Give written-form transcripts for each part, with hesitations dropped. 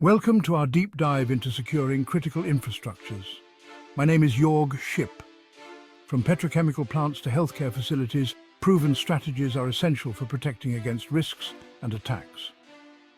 Welcome to our deep dive into securing critical infrastructures. My name is Jorg Ship. From petrochemical plants to healthcare facilities, proven strategies are essential for protecting against risks and attacks.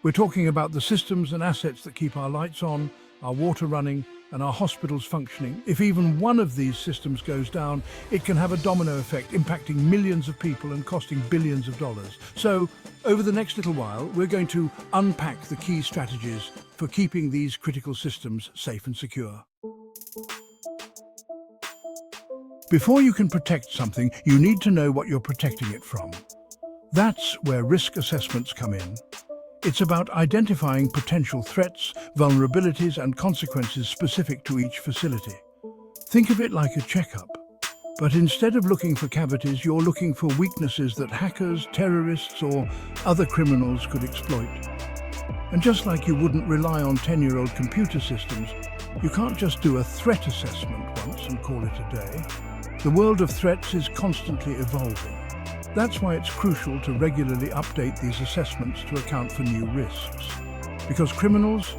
We're talking about the systems and assets that keep our lights on, our water running, and our hospitals functioning. If even one of these systems goes down, it can have a domino effect, impacting millions of people and costing billions of dollars. So, over the next little while, we're going to unpack the key strategies for keeping these critical systems safe and secure. Before you can protect something, you need to know what you're protecting it from. That's where risk assessments come in. It's about identifying potential threats, vulnerabilities, and consequences specific to each facility. Think of it like a checkup. But instead of looking for cavities, you're looking for weaknesses that hackers, terrorists, or other criminals could exploit. And just like you wouldn't rely on 10-year-old computer systems, you can't just do a threat assessment once and call it a day. The world of threats is constantly evolving. That's why it's crucial to regularly update these assessments to account for new risks. Because criminals,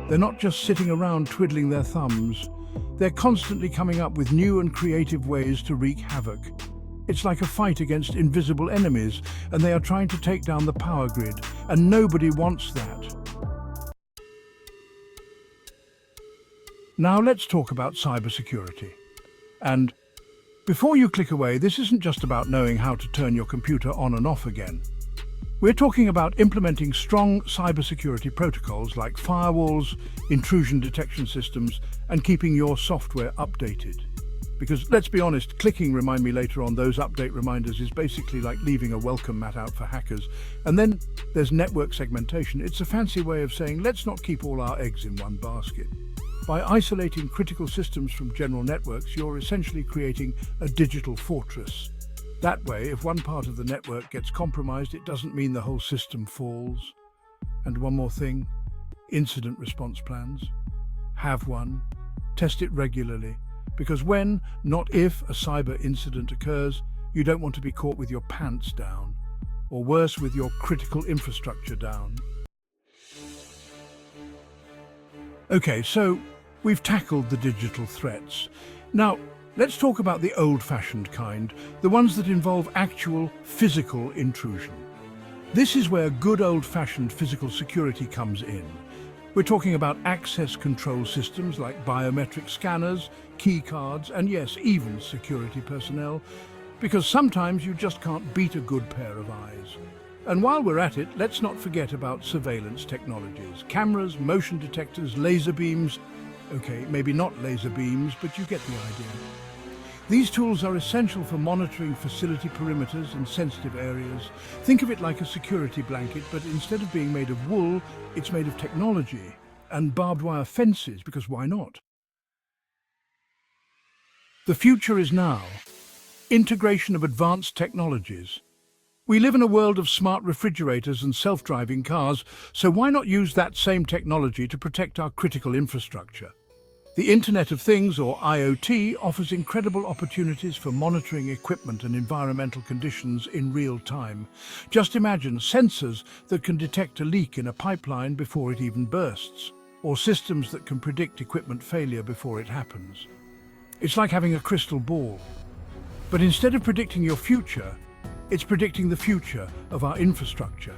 they're not just sitting around twiddling their thumbs. They're constantly coming up with new and creative ways to wreak havoc. It's like a fight against invisible enemies, and they are trying to take down the power grid, and nobody wants that. Now let's talk about cybersecurity. And before you click away, this isn't just about knowing how to turn your computer on and off again. We're talking about implementing strong cybersecurity protocols like firewalls, intrusion detection systems, and keeping your software updated. Because let's be honest, clicking remind me later on those update reminders is basically like leaving a welcome mat out for hackers. And then there's network segmentation. It's a fancy way of saying let's not keep all our eggs in one basket. By isolating critical systems from general networks, you're essentially creating a digital fortress. That way, if one part of the network gets compromised, it doesn't mean the whole system falls. And one more thing, incident response plans. Have one. Test it regularly. Because when, not if, a cyber incident occurs, you don't want to be caught with your pants down, or worse, with your critical infrastructure down. Okay, so we've tackled the digital threats. Now, let's talk about the old-fashioned kind, the ones that involve actual physical intrusion. This is where good old-fashioned physical security comes in. We're talking about access control systems like biometric scanners, key cards, and yes, even security personnel, because sometimes you just can't beat a good pair of eyes. And while we're at it, let's not forget about surveillance technologies. Cameras, motion detectors, laser beams. Okay, maybe not laser beams, but you get the idea. These tools are essential for monitoring facility perimeters and sensitive areas. Think of it like a security blanket, but instead of being made of wool, it's made of technology and barbed wire fences, because why not? The future is now. Integration of advanced technologies. We live in a world of smart refrigerators and self-driving cars, so why not use that same technology to protect our critical infrastructure? The Internet of Things, or IoT, offers incredible opportunities for monitoring equipment and environmental conditions in real time. Just imagine sensors that can detect a leak in a pipeline before it even bursts, or systems that can predict equipment failure before it happens. It's like having a crystal ball. But instead of predicting your future, it's predicting the future of our infrastructure.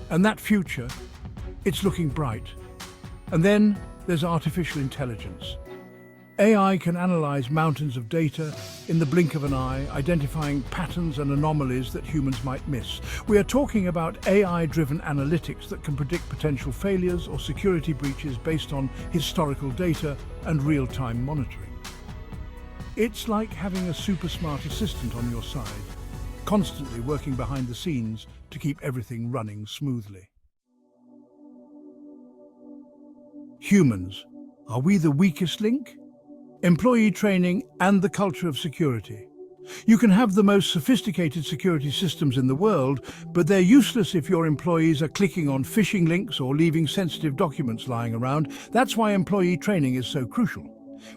And that future, it's looking bright. And then there's artificial intelligence. AI can analyze mountains of data in the blink of an eye, identifying patterns and anomalies that humans might miss. We are talking about AI-driven analytics that can predict potential failures or security breaches based on historical data and real-time monitoring. It's like having a super smart assistant on your side, constantly working behind the scenes to keep everything running smoothly. Humans, are we the weakest link? Employee training and the culture of security. You can have the most sophisticated security systems in the world, but they're useless if your employees are clicking on phishing links or leaving sensitive documents lying around. That's why employee training is so crucial.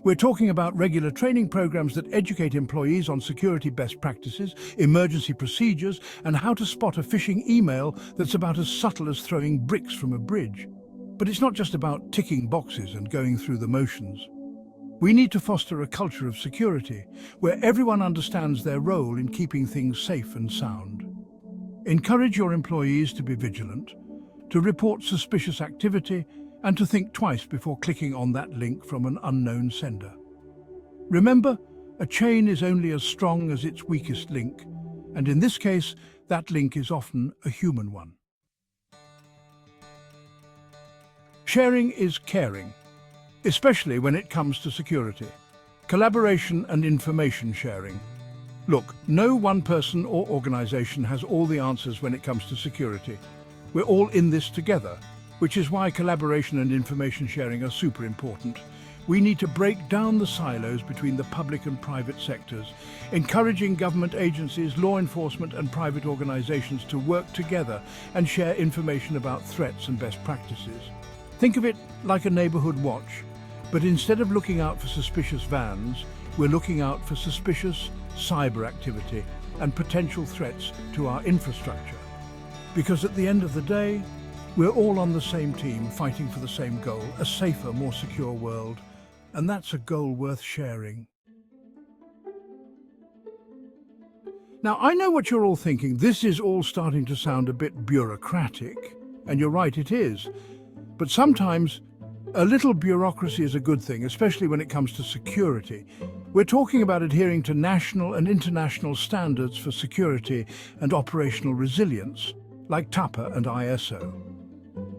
We're talking about regular training programs that educate employees on security best practices, emergency procedures, and how to spot a phishing email that's about as subtle as throwing bricks from a bridge. But it's not just about ticking boxes and going through the motions. We need to foster a culture of security where everyone understands their role in keeping things safe and sound. Encourage your employees to be vigilant, to report suspicious activity, and to think twice before clicking on that link from an unknown sender. Remember, a chain is only as strong as its weakest link, and in this case, that link is often a human one. Sharing is caring, especially when it comes to security. Collaboration and information sharing. Look, no one person or organization has all the answers when it comes to security. We're all in this together, which is why collaboration and information sharing are super important. We need to break down the silos between the public and private sectors, encouraging government agencies, law enforcement and private organizations to work together and share information about threats and best practices. Think of it like a neighborhood watch, but instead of looking out for suspicious vans, we're looking out for suspicious cyber activity and potential threats to our infrastructure. Because at the end of the day, we're all on the same team, fighting for the same goal, a safer, more secure world. And that's a goal worth sharing. Now, I know what you're all thinking. This is all starting to sound a bit bureaucratic, and you're right, it is. But sometimes a little bureaucracy is a good thing, especially when it comes to security. We're talking about adhering to national and international standards for security and operational resilience, like TAPA and ISO.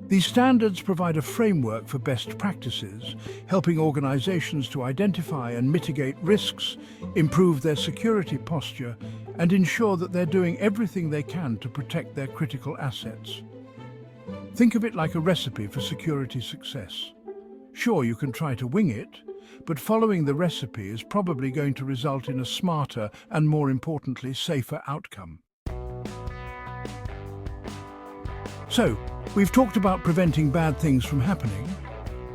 These standards provide a framework for best practices, helping organizations to identify and mitigate risks, improve their security posture, and ensure that they're doing everything they can to protect their critical assets. Think of it like a recipe for security success. Sure, you can try to wing it, but following the recipe is probably going to result in a smarter and, more importantly, safer outcome. So, we've talked about preventing bad things from happening,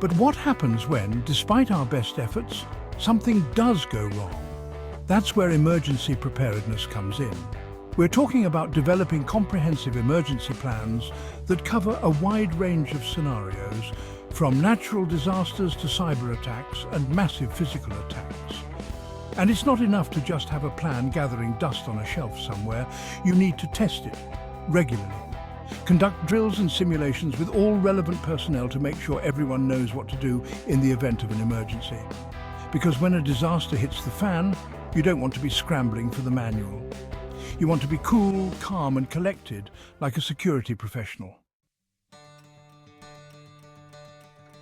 but what happens when, despite our best efforts, something does go wrong? That's where emergency preparedness comes in. We're talking about developing comprehensive emergency plans that cover a wide range of scenarios, from natural disasters to cyber attacks and massive physical attacks. And it's not enough to just have a plan gathering dust on a shelf somewhere. You need to test it regularly. Conduct drills and simulations with all relevant personnel to make sure everyone knows what to do in the event of an emergency. Because when a disaster hits the fan, you don't want to be scrambling for the manual. You want to be cool, calm and collected, like a security professional.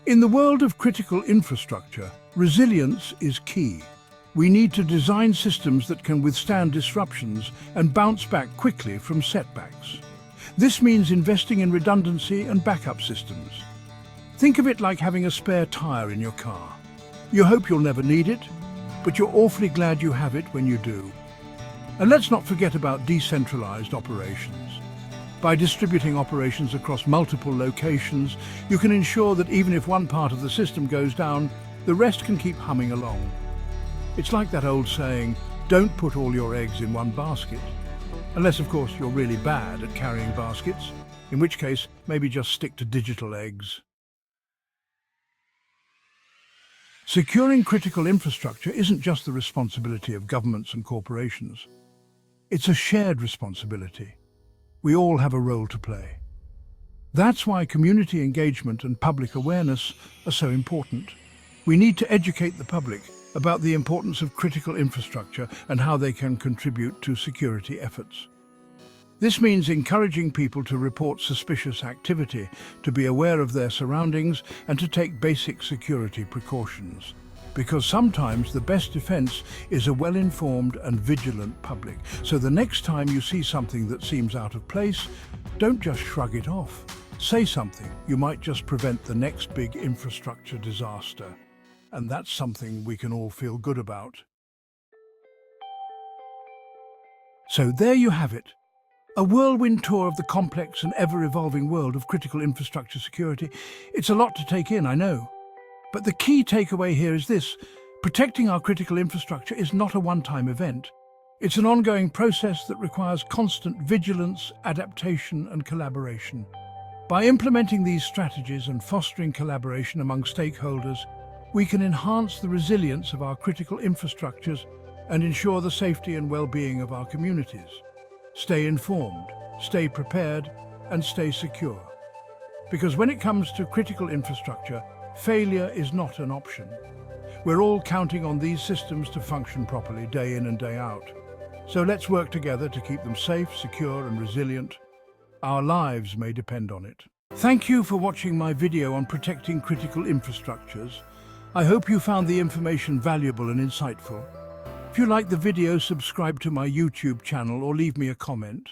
In the world of critical infrastructure, resilience is key. We need to design systems that can withstand disruptions and bounce back quickly from setbacks. This means investing in redundancy and backup systems. Think of it like having a spare tire in your car. You hope you'll never need it, but you're awfully glad you have it when you do. And let's not forget about decentralized operations. By distributing operations across multiple locations, you can ensure that even if one part of the system goes down, the rest can keep humming along. It's like that old saying, don't put all your eggs in one basket. Unless, of course, you're really bad at carrying baskets, in which case, maybe just stick to digital eggs. Securing critical infrastructure isn't just the responsibility of governments and corporations. It's a shared responsibility. We all have a role to play. That's why community engagement and public awareness are so important. We need to educate the public about the importance of critical infrastructure and how they can contribute to security efforts. This means encouraging people to report suspicious activity, to be aware of their surroundings, and to take basic security precautions. Because sometimes the best defense is a well-informed and vigilant public. So the next time you see something that seems out of place, don't just shrug it off. Say something. You might just prevent the next big infrastructure disaster. And that's something we can all feel good about. So there you have it. A whirlwind tour of the complex and ever-evolving world of critical infrastructure security. It's a lot to take in, I know. But the key takeaway here is this: protecting our critical infrastructure is not a one-time event. It's an ongoing process that requires constant vigilance, adaptation and collaboration. By implementing these strategies and fostering collaboration among stakeholders, we can enhance the resilience of our critical infrastructures and ensure the safety and well-being of our communities. Stay informed, stay prepared, and stay secure. Because when it comes to critical infrastructure, failure is not an option. We're all counting on these systems to function properly day in and day out. So let's work together to keep them safe, secure, and resilient. Our lives may depend on it. Thank you for watching my video on protecting critical infrastructures. I hope you found the information valuable and insightful. If you like the video, subscribe to my YouTube channel or leave me a comment.